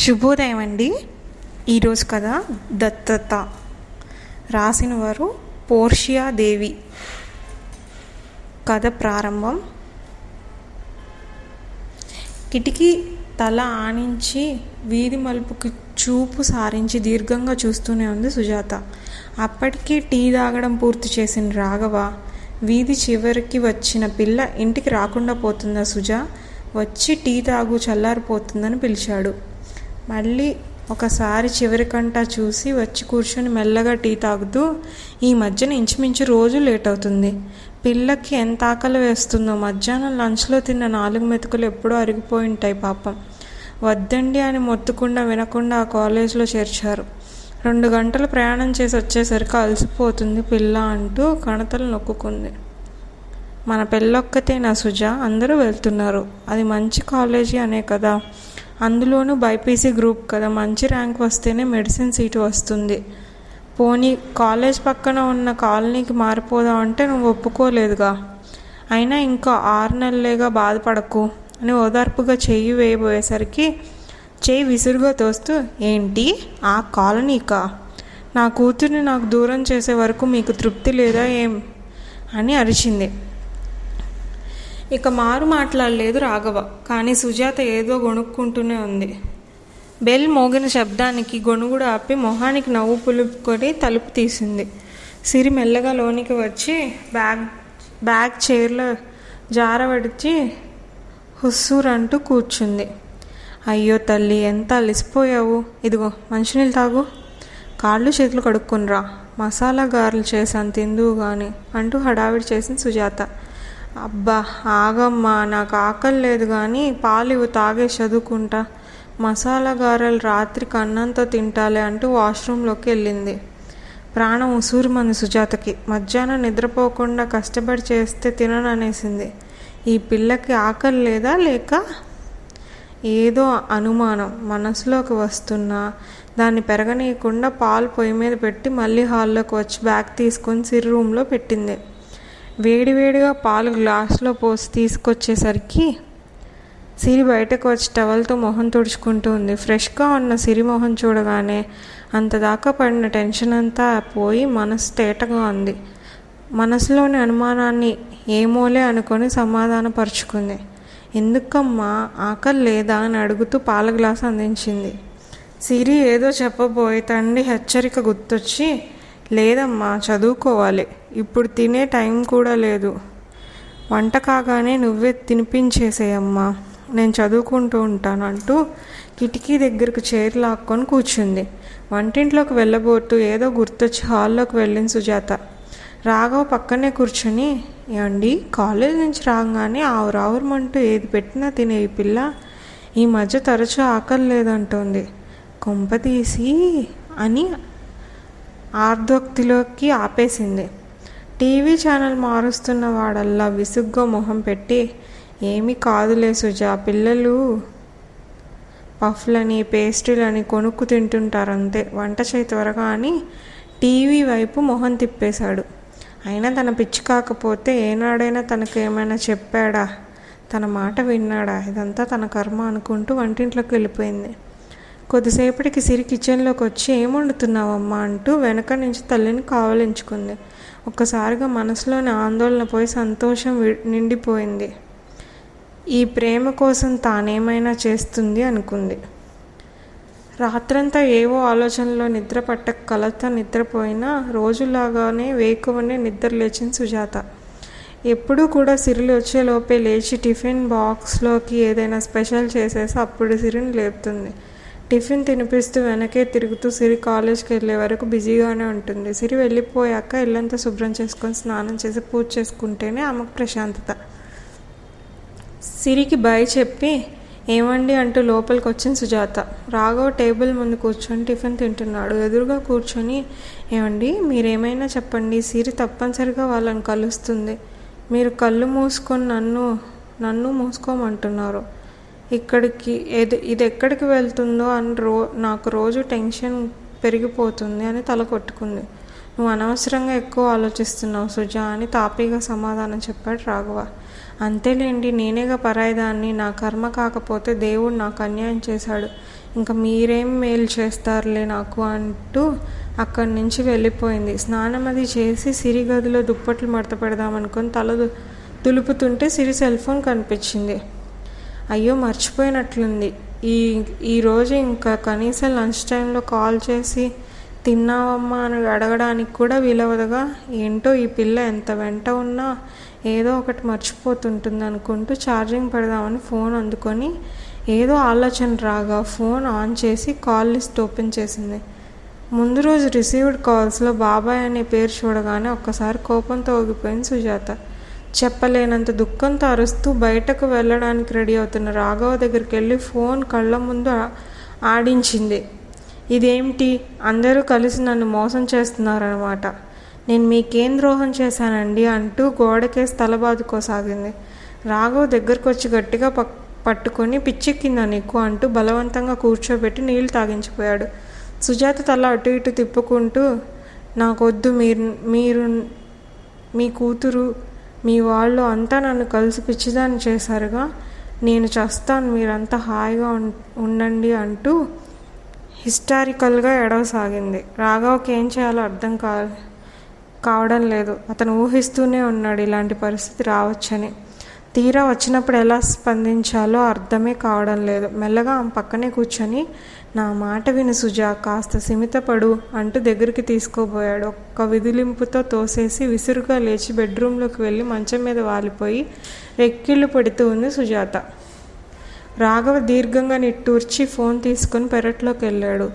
శుభోదయం అండి. ఈరోజు కథ దత్తత. రాసిన వారు పోర్షియా దేవి. కథ ప్రారంభం. కిటికీ తల ఆనించి వీధి మలుపుకి చూపు సారించి దీర్ఘంగా చూస్తూనే ఉంది సుజాత. అప్పటికే టీ తాగడం పూర్తి చేసిన రాఘవ, వీధి చివరికి వచ్చిన పిల్ల ఇంటికి రాకుండా పోతుందా సుజా, వచ్చి టీ తాగు, చల్లారిపోతుందని పిలిచాడు. మళ్ళీ ఒకసారి చివరికంటా చూసి వచ్చి కూర్చొని మెల్లగా టీ తాగుతూ, ఈ మధ్యన ఇంచుమించు రోజు లేట్ అవుతుంది. పిల్లకి ఎంత ఆకలి వేస్తుందో. మధ్యాహ్నం లంచ్లో తిన్న 4 మెతుకులు ఎప్పుడో అరిగిపోయి ఉంటాయి పాపం. వద్దండి అని మొత్తుకుండా వినకుండా ఆ కాలేజీలో చేర్చారు. 2 గంటలు ప్రయాణం చేసి వచ్చేసరికి అలసిపోతుంది పిల్ల అంటూ కణతలు నొక్కుంది. మన పెళ్ళొక్కతేనా సుజా, అందరూ వెళ్తున్నారు. అది మంచి కాలేజీ అనే కదా, అందులోనూ బైపీసీ గ్రూప్ కదా, మంచి ర్యాంక్ వస్తేనే మెడిసిన్ సీటు వస్తుంది. పోనీ కాలేజ్ పక్కన ఉన్న కాలనీకి మారిపోదామంటే నువ్వు ఒప్పుకోలేదుగా. అయినా ఇంకా 6 నెలలేగా, బాధపడకు అని ఓదార్పుగా చెయ్యి వేయబోయేసరికి చెయ్యి విసురుగా తోస్తూ, ఏంటి ఆ కాలనీకా? నా కూతుర్ని నాకు దూరం చేసే వరకు మీకు తృప్తి లేదా ఏం అని అరిచింది. ఇక మారు మాట్లాడలేదు రాఘవ. కానీ సుజాత ఏదో గొణుక్కుంటూనే ఉంది. బెల్ మోగిన శబ్దానికి గొణుగుడు ఆపి మొహానికి నవ్వు పులుపుకొని తలుపు తీసింది. సిరి మెల్లగా లోనికి వచ్చి బ్యాగ్ చైర్లో జారవడిచి హుస్సూరంటూ కూర్చుంది. అయ్యో తల్లి, ఎంత అలసిపోయావు. ఇదిగో మంచినీళ్ళు తాగు, కాళ్ళు చేతులు కడుక్కునిరా, మసాలా గారెలు చేశాను తిందువు కానీ అంటూ హడావిడి చేసింది సుజాత. అబ్బా ఆగమ్మా, నాకు ఆకలి లేదు కానీ పాలు ఇవి తాగే చదువుకుంటా, మసాలా గారెలు రాత్రికి అన్నంతో తింటాలే అంటూ వాష్రూమ్లోకి వెళ్ళింది. ప్రాణం ఉసూరుమంది సుజాతకి. మధ్యాహ్నం నిద్రపోకుండా కష్టపడి చేస్తే తినననేసింది. ఈ పిల్లకి ఆకలి లేదా, లేక ఏదో అనుమానం మనసులోకి వస్తున్నా దాన్ని పెరగనీయకుండా పాలు పొయ్యి మీద పెట్టి మళ్ళీ హాల్లోకి వచ్చి బ్యాగ్ తీసుకొని సిరి రూమ్లో పెట్టింది. వేడివేడిగా పాలు గ్లాసులో పోసి తీసుకొచ్చేసరికి సిరి బయటకు వచ్చి టవల్తో మొహం తుడుచుకుంటూ ఉంది. ఫ్రెష్గా ఉన్న సిరి మొహం చూడగానే అంతదాకా పడిన టెన్షన్ అంతా పోయి మనసు తేటగా ఉంది. మనసులోని అనుమానాన్ని ఏమోలే అనుకొని సమాధానపరుచుకుంది. ఎందుకమ్మా ఆకలి లేదా అని అడుగుతూ పాల గ్లాసు అందించింది. సిరి ఏదో చెప్పబోయి తండ్రి హెచ్చరిక గుర్తొచ్చి, లేదమ్మా చదువుకోవాలి, ఇప్పుడు తినే టైం కూడా లేదు, వంట కాగానే నువ్వే తినిపించేసేయమ్మా, నేను చదువుకుంటూ ఉంటాను అంటూ కిటికీ దగ్గరకు చైర్ లాక్కొని కూర్చుంది. వంటింట్లోకి వెళ్ళబోతూ ఏదో గుర్తొచ్చి హాల్లోకి వెళ్ళింది సుజాత. రాఘవ పక్కనే కూర్చొని, ఏమండి కాలేజ్ నుంచి రాగానే ఆవురావురమంటూ ఏది పెట్టినా తినే ఈ పిల్ల ఈ మధ్య తరచూ ఆకలి లేదంటోంది, కొంపతీసి అని ఆర్దోక్తిలోకి ఆపేసింది. టీవీ ఛానల్ మారుస్తున్న వాడల్లా విసుగ్గా మొహం పెట్టి, ఏమీ కాదులే సుజా, పిల్లలు పఫ్లని పేస్ట్రీలని కొనుక్కు తింటుంటారంతే, వంట చేయి త్వరగా అని టీవీ వైపు మొహం తిప్పేశాడు. అయినా తన పిచ్చి కాకపోతే ఏనాడైనా తనకు ఏమైనా చెప్పాడా, తన మాట విన్నాడా, ఇదంతా తన కర్మ అనుకుంటూ వంటింట్లోకి వెళ్ళిపోయింది. కొద్దిసేపటికి సిరి కిచెన్లోకి వచ్చి, ఏం వండుతున్నావమ్మా అంటూ వెనక నుంచి తల్లిని కావలించుకుంది. ఒక్కసారిగా మనసులోని ఆందోళన పోయి సంతోషం నిండిపోయింది. ఈ ప్రేమ కోసం తానేమైనా చేస్తుంది అనుకుంది. రాత్రంతా ఏవో ఆలోచనలో నిద్ర పట్టక కలత నిద్రపోయినా రోజులాగానే వేకువనే నిద్ర లేచింది సుజాత. ఎప్పుడూ కూడా సిరిలు వచ్చేలోపే లేచి టిఫిన్ బాక్స్లోకి ఏదైనా స్పెషల్ చేసేసి అప్పుడు సిరిని లేపుతుంది. టిఫిన్ తినిపిస్తూ వెనకే తిరుగుతూ సిరి కాలేజ్కి వెళ్ళే వరకు బిజీగానే ఉంటుంది. సిరి వెళ్ళిపోయాక ఇల్లంతా శుభ్రం చేసుకొని స్నానం చేసి పూజ చేసుకుంటేనే ఆమెకు ప్రశాంతత. సిరికి బాయ్ చెప్పి ఏమండి అంటూ లోపలికి వచ్చింది సుజాత. రాఘవ టేబుల్ ముందు కూర్చొని టిఫిన్ తింటున్నాడు. ఎదురుగా కూర్చొని, ఏమండి మీరేమైనా చెప్పండి, సిరి తప్పనిసరిగా వాళ్ళని కలుస్తుంది, మీరు కళ్ళు మూసుకొని నన్ను మూసుకోమంటున్నారు, ఇది ఎక్కడికి వెళ్తుందో అని నాకు రోజు టెన్షన్ పెరిగిపోతుంది అని తల కొట్టుకుంది. నువ్వు అనవసరంగా ఎక్కువ ఆలోచిస్తున్నావు సుజా అని తాపీగా సమాధానం చెప్పాడు రాఘవ. అంతేలేండి, నేనేగా పరాయిదాన్ని. నా కర్మ కాకపోతే దేవుడు నాకు అన్యాయం చేశాడు. ఇంకా మీరేం మేలు చేస్తారులే నాకు అంటూ అక్కడి నుంచి వెళ్ళిపోయింది. స్నానం అది చేసి సిరి గదిలో దుప్పట్లు మడత పెడదామనుకొని తల దులుపుతుంటే సిరి సెల్ ఫోన్ కనిపించింది. అయ్యో, మర్చిపోయినట్లుంది. ఈరోజు ఇంకా కనీసం లంచ్ టైంలో కాల్ చేసి తిన్నావమ్మా అని అడగడానికి కూడా వీలవదుగా. ఏంటో ఈ పిల్ల ఎంత వెంట ఉన్నా ఏదో ఒకటి మర్చిపోతుంటుంది అనుకుంటూ ఛార్జింగ్ పెడదామని ఫోన్ అందుకొని ఏదో ఆలోచన రాగా ఫోన్ ఆన్ చేసి కాల్ లిస్ట్ ఓపెన్ చేసింది. ముందు రోజు రిసీవ్డ్ కాల్స్లో బాబాయ్ అనే పేరు చూడగానే ఒక్కసారి కోపంతో ఊగిపోయింది సుజాత. చెప్పలేనంత దుఃఖంతో అరుస్తూ బయటకు వెళ్ళడానికి రెడీ అవుతున్న రాఘవ దగ్గరికి వెళ్ళి ఫోన్ కళ్ళ ముందు ఆడించింది. ఇదేమిటి, అందరూ కలిసి నన్ను మోసం చేస్తున్నారన్నమాట. నేను మీకేం ద్రోహం చేశానండి అంటూ గోడకేసి తలబాదుకోసాగింది. రాఘవ్ దగ్గరకు వచ్చి గట్టిగా పట్టుకొని పిచ్చెక్కిందా నీకు అంటూ బలవంతంగా కూర్చోబెట్టి నీళ్లు తాగించిపోయాడు. సుజాత తల అటు ఇటు తిప్పుకుంటూ, నాకొద్దు, మీరు మీ కూతురు మీ వాళ్ళు అంతా నన్ను కలిసి పిచ్చిదాన్ని చేశారుగా, నేను చస్తాను, మీరంతా హాయిగా ఉండండి అంటూ హిస్టారికల్గా ఎడవసాగింది. రాఘవ్కి ఏం చేయాలో అర్థం కావడం లేదు. అతను ఊహిస్తూనే ఉన్నాడు ఇలాంటి పరిస్థితి రావచ్చని. తీరా వచ్చినప్పుడు ఎలా స్పందించాలో అర్థమే కావడం లేదు. మెల్లగా ఆమె పక్కనే కూర్చొని, నా మాట విను సుజా, కాస్త సిమితపడు అంటూ దగ్గరికి తీసుకోబోయాడు. ఒక్క విదిలింపుతో తోసేసి విసురుగా లేచి బెడ్రూమ్లోకి వెళ్ళి మంచం మీద వాలిపోయి రెక్కిళ్ళు పెడుతూ ఉంది సుజాత. రాఘవ దీర్ఘంగా నిట్టూర్చి ఫోన్ తీసుకొని పెరట్లోకి వెళ్ళాడు.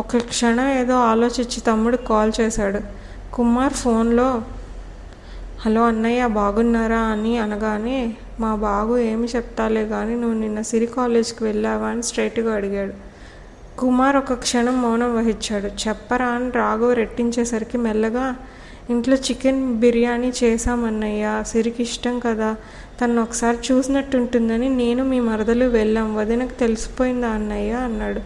ఒక క్షణం ఏదో ఆలోచించి తమ్ముడికి కాల్ చేశాడు. కుమార్ ఫోన్లో, హలో అన్నయ్య, బాగున్నారా అని అనగానే, మా బాగు ఏమి చెప్తాలే కానీ నువ్వు నిన్న సిరి కాలేజ్కి వెళ్ళావా అని స్ట్రైట్గా అడిగాడు. కుమార్ ఒక క్షణం మౌనం వహించాడు. చెప్పరా అని రాఘవ రెట్టించేసరికి మెల్లగా, ఇంట్లో చికెన్ బిర్యానీ చేశామన్నయ్య, సిరికి ఇష్టం కదా, తను ఒకసారి చూసినట్టుంటుందని నేను మీ మరదలు వెళ్ళాం, వదినకు తెలిసిపోయిందా అన్నయ్య అన్నాడు.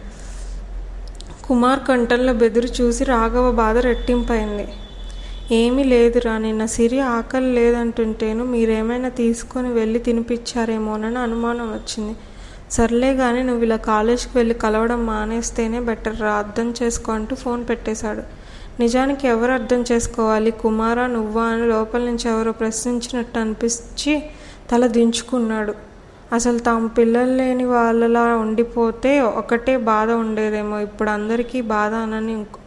కుమార్ కంఠంలో బెదురు చూసి రాఘవ బాధ రెట్టింపైంది. ఏమీ లేదురా, నిన్న సిరి ఆకలి లేదంటుంటేను మీరేమైనా తీసుకొని వెళ్ళి తినిపించారేమోనని అనుమానం వచ్చింది. సర్లే కానీ నువ్వు ఇలా కాలేజ్కి వెళ్ళి కలవడం మానేస్తేనే బెటర్ రా, అర్థం చేసుకో అంటూ ఫోన్ పెట్టేశాడు. నిజానికి ఎవరు అర్థం చేసుకోవాలి, కుమారా నువ్వా అని లోపల నుంచి ఎవరో ప్రశ్నించినట్టు అనిపించి తల దించుకున్నాడు. అసలు తాము పిల్లలు లేని వాళ్ళలా ఉండిపోతే ఒకటే బాధ ఉండేదేమో, ఇప్పుడు అందరికీ బాధ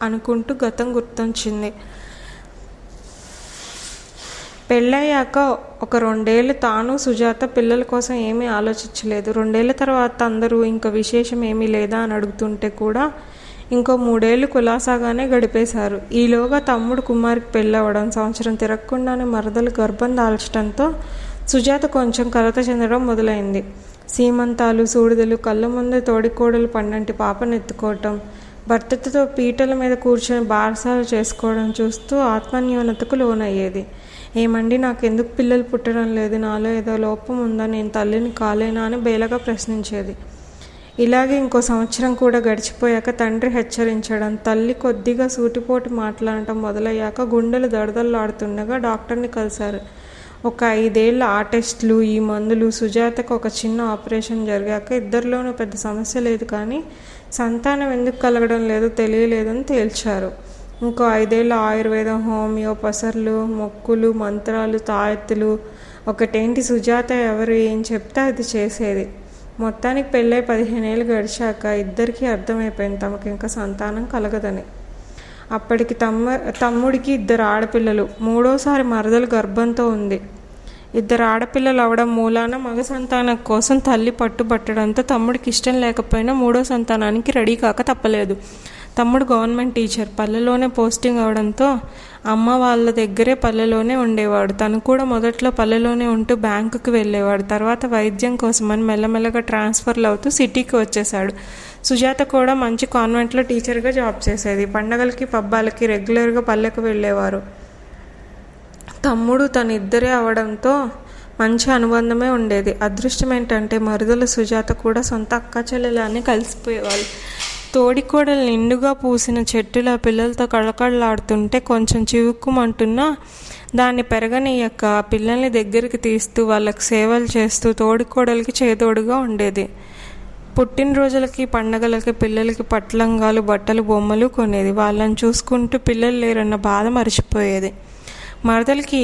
అనుకుంటూ గతం గుర్తొచ్చింది. పెళ్ళయ్యాక ఒక 2 ఏళ్ళు తాను సుజాత పిల్లల కోసం ఏమీ ఆలోచించలేదు. 2 ఏళ్ల తర్వాత అందరూ ఇంకా విశేషం ఏమీ లేదా అని అడుగుతుంటే కూడా ఇంకో 3 ఏళ్ళు కులాసాగానే గడిపేశారు. ఈలోగా తమ్ముడు కుమార్కి పెళ్ళవడం, సంవత్సరం తిరగకుండానే మరదలు గర్భం దాల్చడంతో సుజాత కొంచెం కలత చెందడం మొదలైంది. సీమంతాలు, సూడిదలు, కళ్ళ ముందే తోడికోడలు పండంటి పాపను ఎత్తుకోవటం, భర్తతో పీటల మీద కూర్చొని బారసాలు చేసుకోవడం చూస్తూ ఆత్మన్యూనతకు లోనయ్యేది. ఏమండి, నాకెందుకు పిల్లలు పుట్టడం లేదు, నాలో ఏదో లోపం ఉందా, నేను తల్లిని కాలేనా అని బేలగా ప్రశ్నించేది. ఇలాగే ఇంకో సంవత్సరం కూడా గడిచిపోయాక తండ్రి హెచ్చరించడం, తల్లి కొద్దిగా సూటిపోటు మాట్లాడటం మొదలయ్యాక గుండెలు దడదల్లాడుతుండగా డాక్టర్ని కలిశారు. ఒక 5 ఏళ్ళ ఆ టెస్టులు, ఈ మందులు, సుజాతకు ఒక చిన్న ఆపరేషన్ జరిగాక ఇద్దరిలోనూ పెద్ద సమస్య లేదు, కానీ సంతానం ఎందుకు కలగడం లేదో తెలియలేదని తేల్చారు. ఇంకో 5 ఏళ్ళ ఆయుర్వేదం, హోమియో, పసర్లు, మొక్కులు, మంత్రాలు, తాయెత్తులు, ఒకటేంటి సుజాత ఎవరు ఏం చెప్తే అది చేసేది. మొత్తానికి పెళ్ళై 15 ఏళ్ళు గడిచాక ఇద్దరికీ అర్థమైపోయింది తమకు ఇంకా సంతానం కలగదని. అప్పటికి తమ్ముడికి 2 ఆడపిల్లలు, 3వసారి మరదలు గర్భంతో ఉంది. 2 ఆడపిల్లలు అవడం మూలాన మగ సంతానం కోసం తల్లి పట్టుబట్టడంతో తమ్ముడికి ఇష్టం లేకపోయినా 3వ సంతానానికి రెడీ కాక తప్పలేదు. తమ్ముడు గవర్నమెంట్ టీచర్, పల్లెలోనే పోస్టింగ్ అవడంతో అమ్మ వాళ్ళ దగ్గరే పల్లెలోనే ఉండేవాడు. తను కూడా మొదట్లో పల్లెలోనే ఉంటూ బ్యాంకుకి వెళ్ళేవాడు. తర్వాత వైద్యం కోసమని మెల్లమెల్లగా ట్రాన్స్ఫర్లు అవుతూ సిటీకి వచ్చేశాడు. సుజాత కూడా మంచి కాన్వెంట్లో టీచర్గా జాబ్ చేసేది. పండగలకి పబ్బాలకి రెగ్యులర్గా పల్లెకు వెళ్ళేవారు. తమ్ముడు తను ఇద్దరే అవడంతో మంచి అనుబంధమే ఉండేది. అదృష్టం ఏంటంటే మరుదల సుజాత కూడా సొంత అక్క చెల్లెలాన్ని కలిసిపోయేవాళ్ళు. తోడికోడలు నిండుగా పూసిన చెట్టులా పిల్లలతో కళకళలాడుతుంటే కొంచెం చివుక్కుమంటున్నా దాన్ని పెరగనీయక పిల్లల్ని దగ్గరికి తీస్తూ వాళ్ళకి సేవలు చేస్తూ తోడికోడలికి చేదోడుగా ఉండేది. పుట్టినరోజులకి పండగలకి పిల్లలకి పట్లంగాలు బట్టలు బొమ్మలు కొనేది. వాళ్ళని చూసుకుంటూ పిల్లలు లేరన్న బాధ మర్చిపోయేది. మరదలకి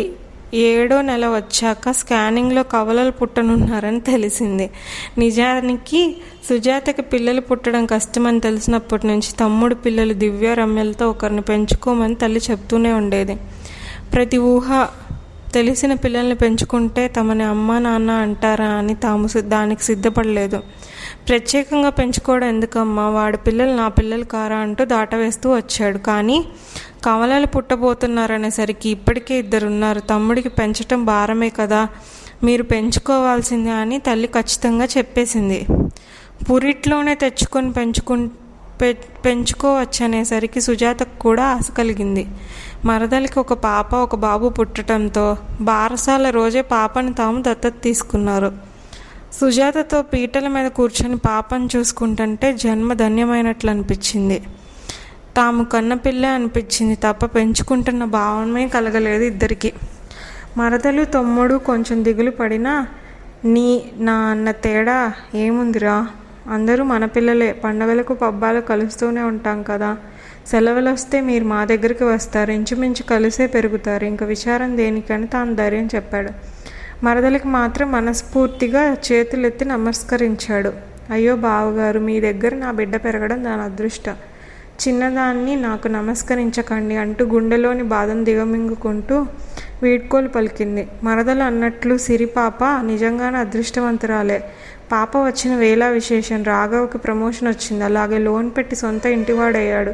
7వ నెల వచ్చాక స్కానింగ్లో కవలలు పుట్టనున్నారని తెలిసింది. నిజానికి సుజాతకి పిల్లలు పుట్టడం కష్టమని తెలిసినప్పటి నుంచి తమ్ముడు పిల్లలు దివ్య రమ్యలతో ఒకరిని పెంచుకోమని తల్లి చెప్తూనే ఉండేది. ప్రతి ఊహ తెలిసిన పిల్లల్ని పెంచుకుంటే తమని అమ్మ నాన్న అంటారా అని తాము దానికి సిద్ధపడలేదు. ప్రత్యేకంగా పెంచుకోవడం ఎందుకమ్మా, వాడి పిల్లలు నా పిల్లలు కారా అంటూ దాటవేస్తూ వచ్చాడు. కానీ కవలలు పుట్టబోతున్నారనేసరికి ఇప్పటికే 2 ఉన్నారు, తమ్ముడికి పెంచటం భారమే కదా, మీరు పెంచుకోవాల్సిందే అని తల్లి ఖచ్చితంగా చెప్పేసింది. పురిట్లోనే తెచ్చుకొని పెంచుకోవచ్చనేసరికి సుజాతకు కూడా ఆశ కలిగింది. మరదలికి ఒక పాప ఒక బాబు పుట్టడంతో బారసాల రోజే పాపని తాము దత్తత తీసుకున్నారు. సుజాతతో పీటల మీద కూర్చొని పాపను చూసుకుంటుంటే జన్మ ధన్యమైనట్లు అనిపించింది. తాము కన్నపిల్లే అనిపించింది తప్ప పెంచుకుంటున్న భావమే కలగలేదు ఇద్దరికి. మరదలు తమ్ముడు కొంచెం దిగులు పడినా నా అన్న తేడా ఏముందిరా, అందరూ మన పిల్లలే, పండగలకు పబ్బాలు కలుస్తూనే ఉంటాం కదా, సెలవులు వస్తే మీరు మా దగ్గరికి వస్తారు, ఇంచుమించు కలిసే పెరుగుతారు, ఇంకా విచారం దేనికని తాను ధైర్యం చెప్పాడు. మరదలికి మాత్రం మనస్ఫూర్తిగా చేతులెత్తి నమస్కరించాడు. అయ్యో బావగారు, మీ దగ్గర నా బిడ్డ పెరగడం దాని అదృష్టం, చిన్నదాన్ని నాకు నమస్కరించకండి అంటూ గుండెలోని బాధను దిగమింగుకుంటూ వీడ్కోలు పలికింది. మరదలు అన్నట్లు సిరిపాప నిజంగానే అదృష్టవంతురాలే. పాప వచ్చిన వేళ విశేషం. రాఘవకి ప్రమోషన్ వచ్చింది, అలాగే లోన్ పెట్టి సొంత ఇంటివాడయ్యాడు.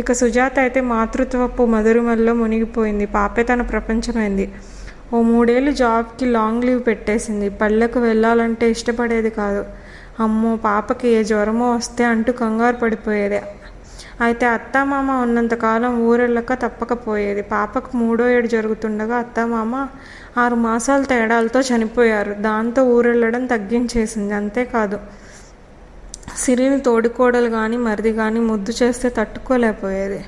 ఇక సుజాత అయితే మాతృత్వపు మధురిమల్లో మునిగిపోయింది. పాపే తన ప్రపంచమైంది. ఓ 3 ఏళ్ళు జాబ్కి లాంగ్ లీవ్ పెట్టేసింది. పళ్ళకు వెళ్ళాలంటే ఇష్టపడేది కాదు. అమ్మో పాపకి ఏ జ్వరమో వస్తే అంటూ కంగారు పడిపోయేది. అయితే అత్తామామ ఉన్నంతకాలం ఊరెళ్ళక తప్పకపోయేది. పాపకు 3వ ఏడు జరుగుతుండగా అత్తామామ 6 మాసాల తేడాలతో చనిపోయారు. దాంతో ఊరెళ్ళడం తగ్గించేసింది. అంతేకాదు సిరిని తోడికోడలు కానీ మరిది కానీ ముద్దు చేస్తే తట్టుకోలేకపోయేది.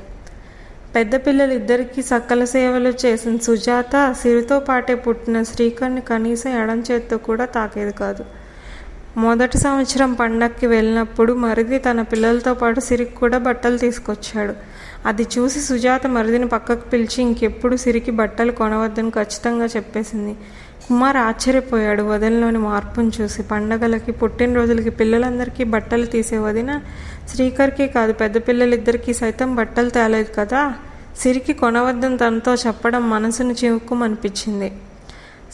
పెద్ద పిల్లలిద్దరికీ సకల సేవలు చేసిన సుజాత సిరితో పాటే పుట్టిన శ్రీకర్ని కనీసం ఎడం చేత్తో కూడా తాకేది కాదు. మొదటి సంవత్సరం పండక్కి వెళ్ళినప్పుడు మరిది తన పిల్లలతో పాటు సిరికి కూడా బట్టలు తీసుకొచ్చాడు. అది చూసి సుజాత మరిదిని పక్కకు పిలిచి ఇంకెప్పుడు సిరికి బట్టలు కొనవద్దని ఖచ్చితంగా చెప్పేసింది. కుమార్ ఆశ్చర్యపోయాడు వదినలోని మార్పును చూసి. పండగలకి పుట్టినరోజులకి పిల్లలందరికీ బట్టలు తీసే వదిన శ్రీకర్కి కాదు పెద్ద పిల్లలిద్దరికీ సైతం బట్టలు తేలేదు కదా. సిరికి కొనవద్దని తనతో చెప్పడం మనసును చివుక్కుమనిపించింది.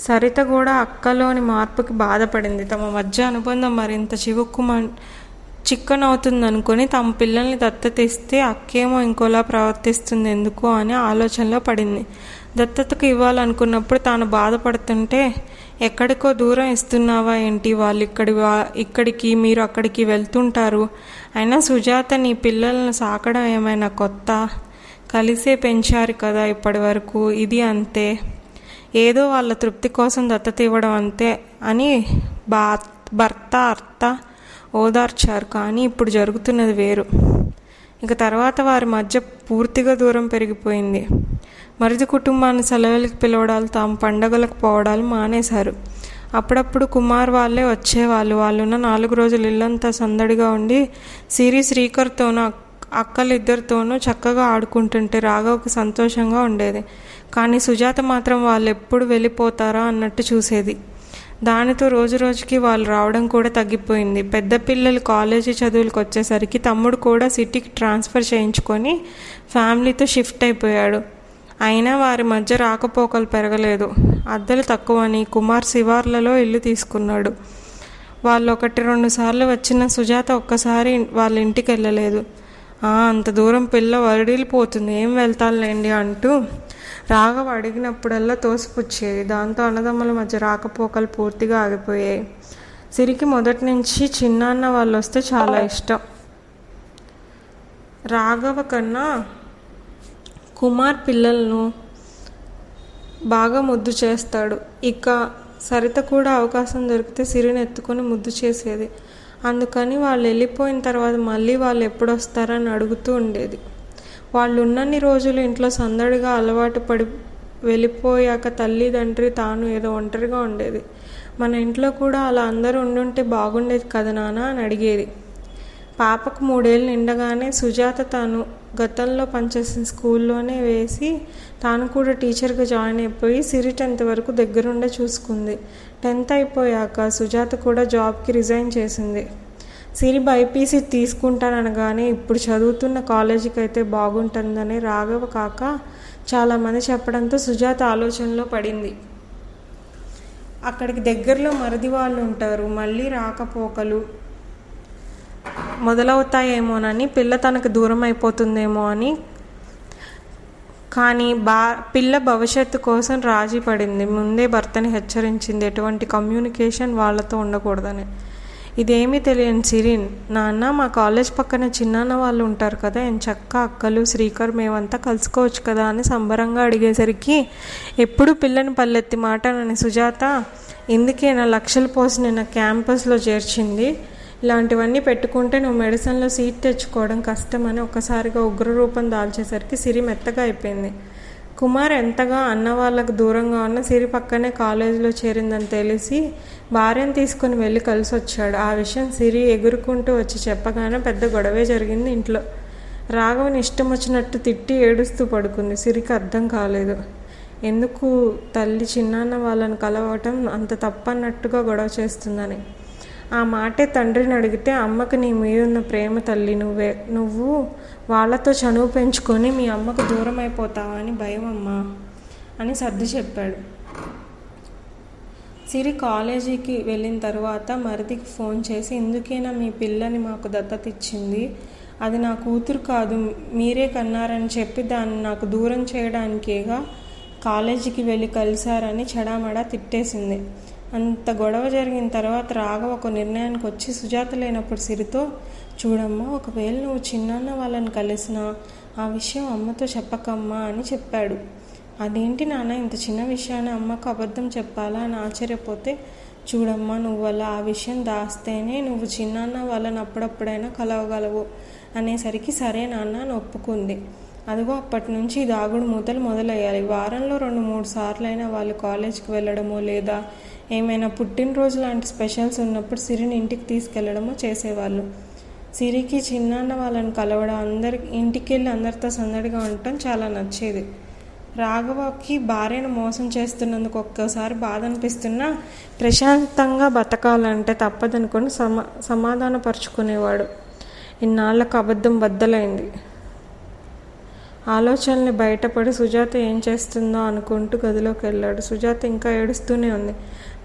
సరిత కూడా అక్కలోని మార్పుకి బాధపడింది. తమ మధ్య అనుబంధం మరింత చిక్కనవుతుందనుకొని తమ పిల్లల్ని దత్తతిస్తే అక్కేమో ఇంకోలా ప్రవర్తిస్తుంది ఎందుకు అని ఆలోచనలో పడింది. దత్తతకు ఇవ్వాలనుకున్నప్పుడు తాను బాధపడుతుంటే ఎక్కడికో దూరం ఇస్తున్నావా ఏంటి, వాళ్ళు ఇక్కడికి మీరు అక్కడికి వెళ్తుంటారు, అయినా సుజాత నీ పిల్లలను సాకడం ఏమైనా కొత్త, కలిసే పెంచారు కదా ఇప్పటి వరకు, ఇది అంతే, ఏదో వాళ్ళ తృప్తి కోసం దత్తత ఇవ్వడం అంతే అని భర్త అత్త ఓదార్చారు. కానీ ఇప్పుడు జరుగుతున్నది వేరు. ఇక తర్వాత వారి మధ్య పూర్తిగా దూరం పెరిగిపోయింది. మరిది కుటుంబాన్ని సెలవులకి పిలవడాలు తాము పండగలకు పోవడాలు మానేశారు. అప్పుడప్పుడు కుమార్ వాళ్ళే వచ్చేవాళ్ళు. వాళ్ళున్న 4 రోజులు ఇల్లంతా సందడిగా ఉండి శ్రీకర్తోనూ అక్కలిద్దరితోనూ చక్కగా ఆడుకుంటుంటే రాఘవకు సంతోషంగా ఉండేది. కానీ సుజాత మాత్రం వాళ్ళు ఎప్పుడు వెళ్ళిపోతారా అన్నట్టు చూసేది. దానితో రోజు రోజుకి వాళ్ళు రావడం కూడా తగ్గిపోయింది. పెద్ద పిల్లలు కాలేజీ చదువులకు వచ్చేసరికి తమ్ముడు కూడా సిటీకి ట్రాన్స్ఫర్ చేయించుకొని ఫ్యామిలీతో షిఫ్ట్ అయిపోయాడు. అయినా వారి మధ్య రాకపోకలు పెరగలేదు. అద్దెలు తక్కువని కుమార్ శివార్లలో ఇల్లు తీసుకున్నాడు. వాళ్ళు 1-2 సార్లు వచ్చిన సుజాత ఒక్కసారి వాళ్ళ ఇంటికి వెళ్ళలేదు. అంత దూరం పిల్ల వడిలిపోతుంది, ఏం వెళ్తానులేండి అంటూ రాఘవ అడిగినప్పుడల్లా తోసిపుచ్చేది. దాంతో అన్నదమ్ముల మధ్య రాకపోకలు పూర్తిగా ఆగిపోయాయి. సిరికి మొదటి నుంచి చిన్నాన్న వాళ్ళు వస్తే చాలా ఇష్టం. రాఘవ కన్నా కుమార్ పిల్లలను బాగా ముద్దు చేస్తాడు. ఇక సరిత కూడా అవకాశం దొరికితే సిరిని ఎత్తుకొని ముద్దు చేసేది. అందుకని వాళ్ళు వెళ్ళిపోయిన తర్వాత మళ్ళీ వాళ్ళు ఎప్పుడు వస్తారని అడుగుతూ ఉండేది. వాళ్ళు ఉన్నన్ని రోజులు ఇంట్లో సందడిగా అలవాటు పడి వెళ్ళిపోయాక తల్లిదండ్రి తాను ఏదో ఒంటరిగా ఉండేది. మన ఇంట్లో కూడా అలా అందరూ ఉండుంటే బాగుండేది కదా నాన్న అని అడిగేది. పాపకు 3 ఏళ్ళు నిండగానే సుజాత తాను గతంలో పనిచేసిన స్కూల్లోనే వేసి తాను కూడా టీచర్గా జాయిన్ అయిపోయి సిరి 10th వరకు దగ్గరుండే చూసుకుంది. 10th అయిపోయాక సుజాత కూడా జాబ్కి రిజైన్ చేసింది. సిరి బైపీసీ తీసుకుంటాననగానే ఇప్పుడు చదువుతున్న కాలేజీకి అయితే బాగుంటుందని రాఘవ కాక చాలామంది చెప్పడంతో సుజాత ఆలోచనలో పడింది. అక్కడికి దగ్గరలో మరిది వాళ్ళు ఉంటారు, మళ్ళీ రాకపోకలు మొదలవుతాయేమోనని, పిల్ల తనకు దూరం అయిపోతుందేమో అని. కానీ పిల్ల భవిష్యత్తు కోసం రాజీ పడింది. ముందే భర్తని హెచ్చరించింది ఎటువంటి కమ్యూనికేషన్ వాళ్ళతో ఉండకూడదని. ఇదేమీ తెలియని సిరి, నాన్న మా కాలేజ్ పక్కన చిన్నాన్న వాళ్ళు ఉంటారు కదా, ఎంచక్క అక్కలు శ్రీకర్ మేమంతా కలుసుకోవచ్చు కదా అని సంబరంగా అడిగేసరికి ఎప్పుడు పిల్లని పల్లెత్తి మాటనని సుజాత, ఇందుకేనా లక్షలు పోసి నిన్న క్యాంపస్లో చేర్చింది, ఇలాంటివన్నీ పెట్టుకుంటే నువ్వు మెడిసిన్లో సీట్ తెచ్చుకోవడం కష్టమని ఒక్కసారిగా ఉగ్రరూపం దాల్చేసరికి సిరి మెత్తగా అయిపోయింది. కుమార్ ఎంతగా అన్న వాళ్ళకు దూరంగా ఉన్న సిరి పక్కనే కాలేజీలో చేరిందని తెలిసి భార్యను తీసుకుని వెళ్ళి కలిసి వచ్చాడు. ఆ విషయం సిరి ఎగురుకుంటూ వచ్చి చెప్పగానే పెద్ద గొడవే జరిగింది ఇంట్లో. రాఘవని ఇష్టం వచ్చినట్టు తిట్టి ఏడుస్తూ పడుకుంది. సిరికి అర్థం కాలేదు ఎందుకు తల్లి చిన్నాన్న వాళ్ళని కలవటం అంత తప్పన్నట్టుగా గొడవ చేస్తుందని. ఆ మాటే తండ్రిని అడిగితే, అమ్మకు నీ మీదున్న ప్రేమ తల్లి, నువ్వు వాళ్ళతో చనువు పెంచుకొని మీ అమ్మకు దూరం అయిపోతావా అని భయం అమ్మా అని సర్ది చెప్పాడు. సిరి కాలేజీకి వెళ్ళిన తర్వాత మరిదికి ఫోన్ చేసి, ఇందుకేనా మీ పిల్లని మాకు దత్తత ఇచ్చింది, అది నా కూతురు కాదు మీరే కన్నారని చెప్పి దాన్ని నాకు దూరం చేయడానికేగా కాలేజీకి వెళ్ళి కలిశారని చెడామడా తిట్టేసింది. అంత గొడవ జరిగిన తర్వాత రాఘవ ఒక నిర్ణయానికి వచ్చి సుజాత లేనప్పుడు సిరితో, చూడమ్మా, ఒకవేళ నువ్వు చిన్నాన్న వాళ్ళని కలిసినా ఆ విషయం అమ్మతో చెప్పకమ్మా అని చెప్పాడు. అదేంటి నాన్న, ఇంత చిన్న విషయాన్ని అమ్మకు అబద్ధం చెప్పాలా అని ఆశ్చర్యపోతే, చూడమ్మా, నువ్వు అలా ఆ విషయం దాస్తేనే నువ్వు చిన్నాన్న వాళ్ళని అప్పుడప్పుడైనా కలవగలవు అనేసరికి సరే నాన్న అని ఒప్పుకుంది. అదిగో అప్పటి నుంచి దాగుడు మూతలు మొదలయ్యాయి. వారంలో 2-3 సార్లైనా వాళ్ళు కాలేజీకి వెళ్ళడమో లేదా ఏమైనా పుట్టినరోజు లాంటి స్పెషల్స్ ఉన్నప్పుడు సిరిని ఇంటికి తీసుకెళ్లడమో చేసేవాళ్ళు. సిరికి చిన్నాన్న వాళ్ళని కలవడం, ఇంటికి వెళ్ళి అందరితో సందడిగా ఉండటం చాలా నచ్చేది. రాఘవకి భార్యను మోసం చేస్తున్నందుకు ఒక్కోసారి బాధ అనిపిస్తున్నా ప్రశాంతంగా బతకాలంటే తప్పదనుకొని సమాధానపరుచుకునేవాడు. ఇన్నాళ్లకు అబద్ధం బద్దలైంది. ఆలోచనల్ని బయటపడి సుజాత ఏం చేస్తుందో అనుకుంటూ గదిలోకి వెళ్ళాడు. సుజాత ఇంకా ఏడుస్తూనే ఉంది.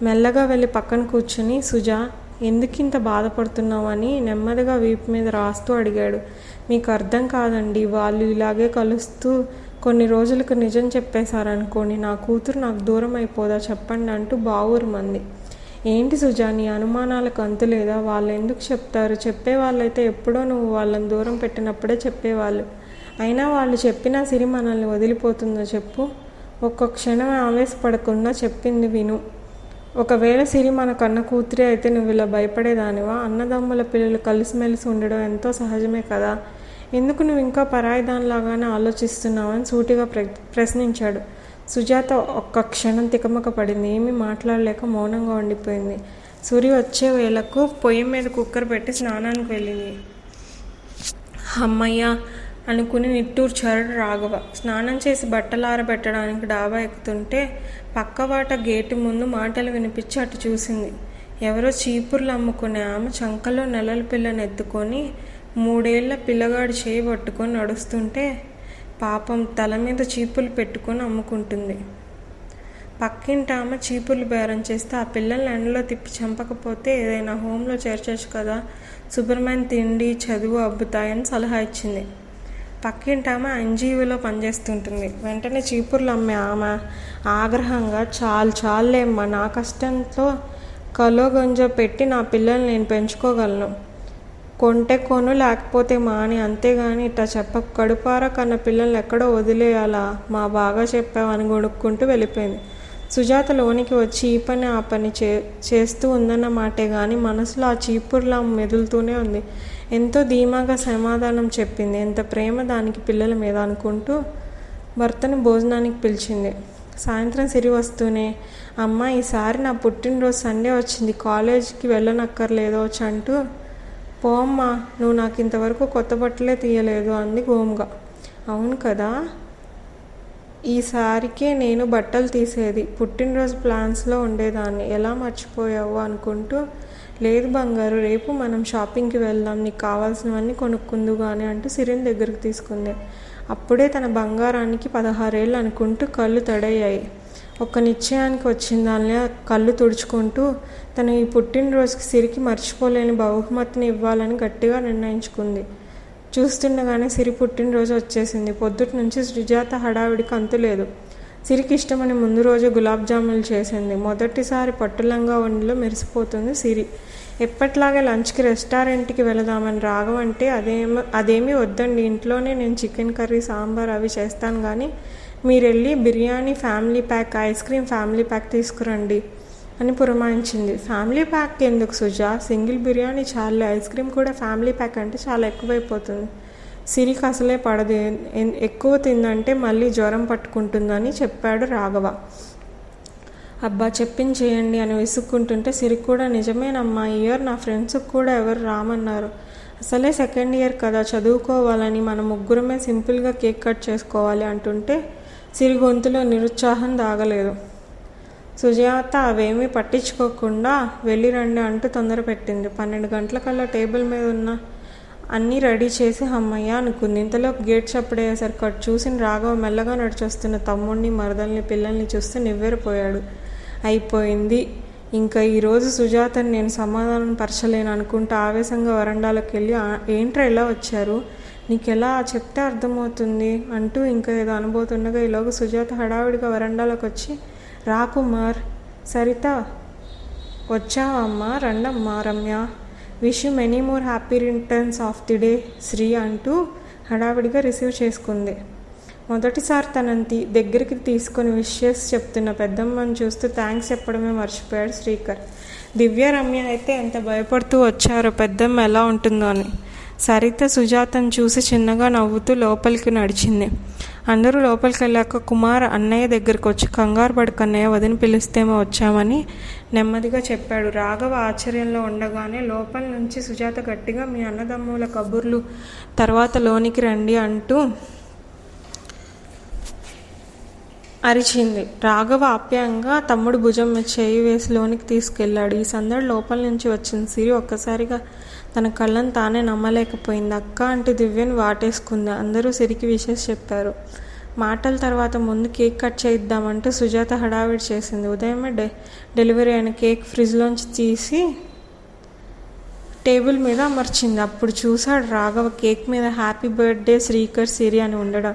మెల్లగా వెళ్ళి పక్కన కూర్చుని, సుజా, ఎందుకింత బాధపడుతున్నావు అని నెమ్మదిగా వీపు మీద రాస్తూ అడిగాడు. మీకు అర్థం కాదండి, వాళ్ళు ఇలాగే కలుస్తూ కొన్ని రోజులకు నిజం చెప్పేశారనుకోండి, నా కూతురు నాకు దూరం అయిపోదా చెప్పండి అంటూ బావురుమంది. ఏంటి సుజా, నీ అనుమానాలకు అంతు లేదా? వాళ్ళు ఎందుకు చెప్తారు? చెప్పేవాళ్ళైతే ఎప్పుడో నువ్వు వాళ్ళని దూరం పెట్టినప్పుడే చెప్పేవాళ్ళు. అయినా వాళ్ళు చెప్పినా సిరి మనల్ని వదిలిపోతుందో చెప్పు? ఒక్క క్షణం ఆవేశపడకుండా చెప్పింది విను. ఒకవేళ సిరి మన కన్న కూతురే అయితే నువ్వు ఇలా భయపడేదానివా? అన్నదమ్ముల పిల్లలు కలిసిమెలిసి ఉండడం ఎంతో సహజమే కదా, ఎందుకు నువ్వు ఇంకా పరాయి దానిలాగానే ఆలోచిస్తున్నావని సూటిగా ప్రశ్నించాడు. సుజాత ఒక్క క్షణం తికమక పడింది. ఏమీ మాట్లాడలేక మౌనంగా ఉండిపోయింది. సూర్య వచ్చే వేళకు పొయ్యి మీద కుక్కర్ పెట్టి స్నానానికి వెళ్ళింది. అమ్మయ్య అనుకుని నిట్టూర్చాడు రాఘవ. స్నానం చేసి బట్టలు ఆరబెట్టడానికి డాబా ఎక్కుతుంటే పక్కవాట గేటు ముందు మాటలు వినిపించి అటు చూసింది. ఎవరో చీపుర్లు అమ్ముకునే ఆమె చంకలో నెలల పిల్లని ఎత్తుకొని 3 ఏళ్ల పిల్లగాడి చేయి పట్టుకొని నడుస్తుంటే పాపం తల మీద చీపులు పెట్టుకొని అమ్ముకుంటుంది. పక్కింటి ఆమె చీపుర్లు బేరం చేస్తే ఆ పిల్లల్ని ఎండలో తిప్పి చంపకపోతే ఏదైనా హోంలో చేర్చొచ్చు కదా, శుభ్రమైన తిండి చదువు అబ్బుతాయని సలహా ఇచ్చింది. పక్కింటి ఆమె ఎన్జీఓలో పనిచేస్తుంటుంది. వెంటనే చీపుర్లు అమ్మే ఆమె ఆగ్రహంగా, చాలేమ్మా, నా కష్టంతో కలో గంజో పెట్టి నా పిల్లల్ని నేను పెంచుకోగలను, కొంటే కొను లేకపోతే మాని, అంతేగాని ఇట్లా చెప్ప, కడుపారా కన్న పిల్లల్ని ఎక్కడో వదిలేయాలా, మా బాగా చెప్పావని గొడుక్కుంటూ వెళ్ళిపోయింది. సుజాత లోనికి వచ్చి ఈ పని ఆ పని చేస్తూ ఉందన్న మాటే కానీ మనసులో ఆ చీపుర్లా మెదులుతూనే ఉంది. ఎంతో ధీమాగా సమాధానం చెప్పింది. ఎంత ప్రేమ దానికి పిల్లల మీద అనుకుంటూ భర్తను భోజనానికి పిలిచింది. సాయంత్రం సిరి వస్తూనే, అమ్మ ఈసారి నా పుట్టినరోజు సండే వచ్చింది, కాలేజీకి వెళ్ళనక్కర్లేదో అంటూ, పో అమ్మా, నువ్వు నాకు ఇంతవరకు కొత్త బట్టలే తీయలేదు అంది గోముగా. అవును కదా, ఈసారికే నేను బట్టలు తీసేది, పుట్టినరోజు ప్లాన్స్లో ఉండేదాన్ని, ఎలా మర్చిపోయావు అనుకుంటూ, లేదు బంగారు, రేపు మనం షాపింగ్కి వెళ్దాం, నీకు కావాల్సినవన్నీ కొనుక్కుందు కానీ అంటూ సిరిని దగ్గరికి తీసుకుంది. అప్పుడే తన బంగారానికి 16 ఏళ్ళు అనుకుంటూ కళ్ళు తడయ్యాయి. ఒక నిశ్చయానికి వచ్చిందాన్ని కళ్ళు తుడుచుకుంటూ తన ఈ పుట్టినరోజుకి సిరికి మర్చిపోలేని బహుమతిని ఇవ్వాలని గట్టిగా నిర్ణయించుకుంది. చూస్తుండగానే సిరి పుట్టినరోజు వచ్చేసింది. పొద్దుటి నుంచి సుజాత హడావిడికి అంతులేదు. సిరికి ఇష్టమని ముందు రోజు గులాబ్ జాములు చేసింది. మొదటిసారి పట్టులంగా ఒండిలో మెరిసిపోతుంది సిరి. ఎప్పట్లాగే లంచ్కి రెస్టారెంట్కి వెళదామని రాఘవంటే అదేమీ వద్దండి, ఇంట్లోనే నేను చికెన్ కర్రీ సాంబార్ అవి చేస్తాను కానీ మీరు వెళ్ళి biryani family pack, ice cream family pack తీసుకురండి అని పురమాయించింది. ఫ్యామిలీ ప్యాక్ ఎందుకు సుజా, సింగిల్ బిర్యానీ చాలే, ఐస్ క్రీమ్ కూడా ఫ్యామిలీ ప్యాక్ అంటే చాలా ఎక్కువైపోతుంది. సిరికి అసలే పడదు, ఎక్కువ తిందంటే మళ్ళీ జ్వరం పట్టుకుంటుందని చెప్పాడు రాఘవ. అబ్బా చెప్పించేయండి అని విసుక్కుంటుంటే సిరికి కూడా, నిజమేనమ్మా, ఈ ఇయర్ నా ఫ్రెండ్స్కి కూడా ఎవరు రామన్నారు, అసలే సెకండ్ ఇయర్ కదా, చదువుకోవాలని మన ముగ్గురమే సింపుల్గా కేక్ కట్ చేసుకోవాలి అంటుంటే సిరి గొంతులో నిరుత్సాహం దాగలేదు. సుజాత అవేమీ పట్టించుకోకుండా వెళ్ళి రండి అంటూ తొందర పెట్టింది. 12 గంటలకల్లా టేబుల్ మీద ఉన్న అన్నీ రెడీ చేసి అమ్మయ్య అనుకుంది. ఇంతలో గేట్ చప్పుడయ్యేసరికి అటు చూసిన రాఘవ మెల్లగా నడిచొస్తున్న తమ్ముడిని, మరదల్ని, పిల్లల్ని చూస్తే నివ్వెరపోయాడు. అయిపోయింది, ఇంకా ఈరోజు సుజాతని నేను సమాధానం పరచలేను అనుకుంటూ ఆవేశంగా వరండాలోకి వెళ్ళి, ఏంట్రా ఎలా వచ్చారు, నీకెలా చెప్తే అర్థమవుతుంది అంటూ ఇంకా ఏదో అనుబోతుండగా ఈలోగా సుజాత హడావిడిగా వరండాలోకి వచ్చి, రా కుమార్, సరిత వచ్చావా అమ్మా, రండమ్మా Ramya, wish you many more happy returns of the day Sri అంటూ హడావిడిగా రిసీవ్ చేసుకుంది. మొదటిసారి తనని దగ్గరికి తీసుకొని విషెస్ చెప్తున్న పెద్దమ్మని చూస్తూ థ్యాంక్స్ చెప్పడమే మర్చిపోయాడు శ్రీకర్. దివ్య రమ్య అయితే ఎంత భయపడుతూ వచ్చారో పెద్దమ్మ ఎలా ఉంటుందో అని. సరిత సుజాతను చూసి చిన్నగా నవ్వుతూ లోపలికి నడిచింది. అందరూ లోపలికి వెళ్ళాక కుమార్ అన్నయ్య దగ్గరికి వచ్చి, కంగారు పడకు అన్నయ్య, వదిన పిలిస్తేమో వచ్చామని నెమ్మదిగా చెప్పాడు. రాఘవ ఆశ్చర్యంలో ఉండగానే లోపల నుంచి సుజాత గట్టిగా, మీ అన్నదమ్ముల కబుర్లు తర్వాత లోనికి రండి అంటూ అరిచింది. రాఘవ ఆప్యాయంగా తమ్ముడు భుజం మీద చేయి వేసి లోనికి తీసుకెళ్లాడు. ఈ సందడి లోపల నుంచి వచ్చింది. సిరి ఒక్కసారిగా తన కళ్ళను తానే నమ్మలేకపోయింది. అక్క అంటూ దివ్యను వాటేసుకుంది. అందరూ సిరికి విషెస్ చెప్పారు. మాటల తర్వాత ముందు కేక్ కట్ చేయిద్దామంటూ సుజాత హడావిడి చేసింది. ఉదయమే డెలివరీ అయిన కేక్ ఫ్రిడ్జ్లోంచి తీసి టేబుల్ మీద అమర్చింది. అప్పుడు చూశాడు రాఘవ కేక్ మీద హ్యాపీ బర్త్డే శ్రీకర్ సిరి అని ఉండడం.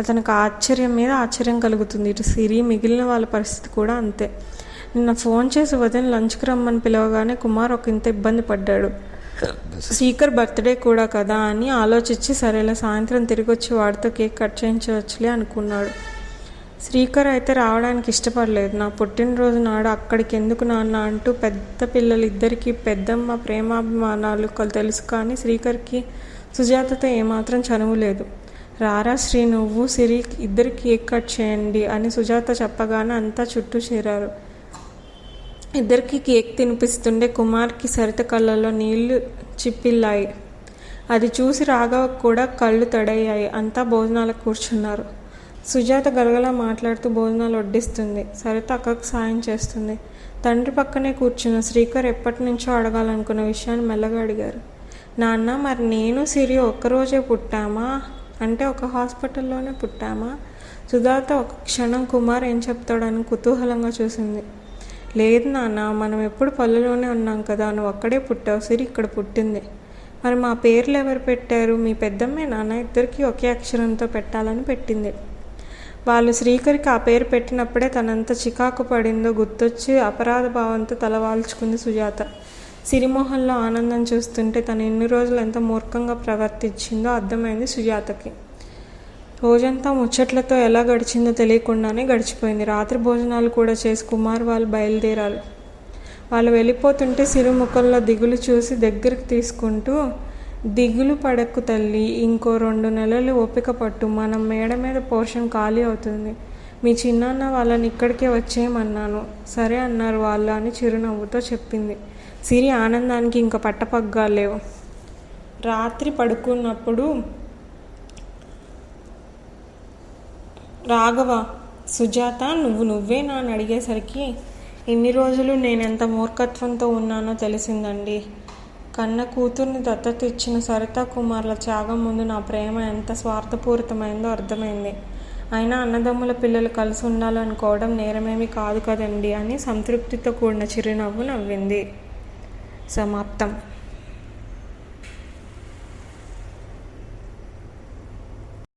అతనికి ఆశ్చర్యం మీద ఆశ్చర్యం కలుగుతుంది. ఇటు సిరి, మిగిలిన వాళ్ళ పరిస్థితి కూడా అంతే. నిన్న ఫోన్ చేసి వదిన లంచ్కి రమ్మని పిలవగానే కుమార్ ఒక ఇంత ఇబ్బంది పడ్డాడు. శ్రీకర్ బర్త్డే కూడా కదా అని ఆలోచించి సరేలే సాయంత్రం తిరిగి వచ్చి వాడితో కేక్ కట్ చేయించవచ్చులే అనుకున్నాడు. శ్రీకర్ అయితే రావడానికి ఇష్టపడలేదు. నా పుట్టినరోజు నాడు అక్కడికి ఎందుకు నాన్న అంటూ పెద్ద పిల్లలు ఇద్దరికీ పెద్దమ్మ ప్రేమాభిమానాలు తెలుసు, కానీ శ్రీకర్కి సుజాతతో ఏమాత్రం చనువు లేదు. రారా శ్రీ, నువ్వు సిరి ఇద్దరు కేక్ కట్ చేయండి అని సుజాత చెప్పగానే అంతా చుట్టూ చేరారు. ఇద్దరికి కేక్ తినిపిస్తుండే కుమార్కి సరిత కళ్ళల్లో నీళ్లు చిప్పిల్లాయి. అది చూసి రాఘవకు కూడా కళ్ళు తడయ్యాయి. అంతా భోజనాలకు కూర్చున్నారు. సుజాత గలగలా మాట్లాడుతూ భోజనాలు వడ్డిస్తుంది. సరిత అక్కకు సాయం చేస్తుంది. తండ్రి పక్కనే కూర్చున్న శ్రీకర్ ఎప్పటి నుంచో అడగాలనుకున్న విషయాన్ని మెల్లగా అడిగారు. నాన్న, మరి నేను సిరి ఒక్కరోజే పుట్టామా అంటే ఒక హాస్పిటల్లోనే పుట్టామా? సుజాత ఒక క్షణం కుమార్ ఏం చెప్తాడని కుతూహలంగా చూసింది. లేదు నాన్న, మనం ఎప్పుడు పల్లెలోనే ఉన్నాం కదా, నువ్వు అక్కడే పుట్టావు, సిరి ఇక్కడ పుట్టింది. మరి మా పేర్లు ఎవరు పెట్టారు? మీ పెద్దమ్మే నాన్న, ఇద్దరికి ఒకే అక్షరంతో పెట్టాలని పెట్టింది. వాళ్ళు శ్రీకర్కి ఆ పేరు పెట్టినప్పుడే తనంత చికాకు పడిందో గుర్తొచ్చి అపరాధ భావంతో తలవాల్చుకుంది సుజాత. సిరిమోహన్లో ఆనందం చూస్తుంటే తను ఇన్ని రోజులు ఎంత మూర్ఖంగా ప్రవర్తించిందో అర్థమైంది సుజాతకి. రోజంతా ముచ్చట్లతో ఎలా గడిచిందో తెలియకుండానే గడిచిపోయింది. రాత్రి భోజనాలు కూడా చేసి కుమార్ వాళ్ళు బయలుదేరారు. వాళ్ళు వెళ్ళిపోతుంటే సిరి ముఖంలో దిగులు చూసి దగ్గరికి తీసుకుంటూ, దిగులు పడకు తల్లి, ఇంకో 2 నెలలు ఓపిక పట్టు, మనం మేడ మీద పోర్షన్ ఖాళీ అవుతుంది. మీ చిన్నాన్న వాళ్ళని ఇక్కడికే వచ్చేయమన్నాను. సరే అన్నారు వాళ్ళు అని చిరునవ్వుతో చెప్పింది. సిరి ఆనందానికి ఇంక పట్టపగ్గా లేవు. రాత్రి పడుకున్నప్పుడు రాఘవ, సుజాత నువ్వేనా అని అడిగేసరికి ఇన్ని రోజులు నేనెంత మూర్ఖత్వంతో ఉన్నానో తెలిసిందండి. కన్న కూతుర్ని దత్తత ఇచ్చిన సరితా కుమార్ల త్యాగం ముందు నా ప్రేమ ఎంత స్వార్థపూరితమైందో అర్థమైంది. అయినా అన్నదమ్ముల పిల్లలు కలిసి ఉండాలనుకోవడం నేరమేమీ కాదు కదండి అని సంతృప్తితో కూడిన చిరునవ్వు నవ్వింది. సమాప్తం.